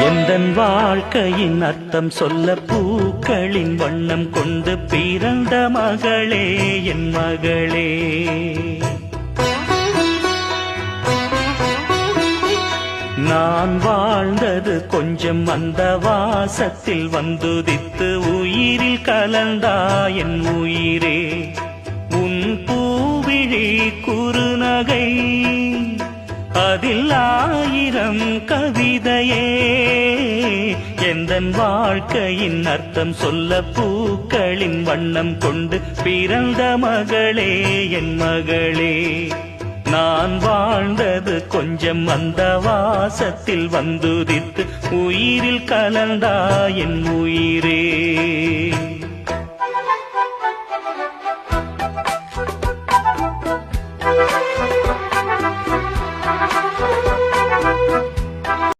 எந்தன் வாழ்க்கையின் அர்த்தம் சொல்ல பூக்களின் வண்ணம் கொண்டு பிறந்த மகளே என் மகளே. நான் வாழ்ந்தது கொஞ்சம் அந்த வாசத்தில் வந்துதித்து உயிரில் கலந்தா என் உயிரே. உன் பூவிழி குறுநகை அதில் 1000 கவிதையே. எந்தன் வாழ்க்கையின் அர்த்தம் சொல்ல பூக்களின் வண்ணம் கொண்டு பிறந்த மகளே என் மகளே. நான் வாழ்ந்தது கொஞ்சம் அந்த வாசத்தில் வந்துதித்து உயிரில் கலந்தா என் உயிரே.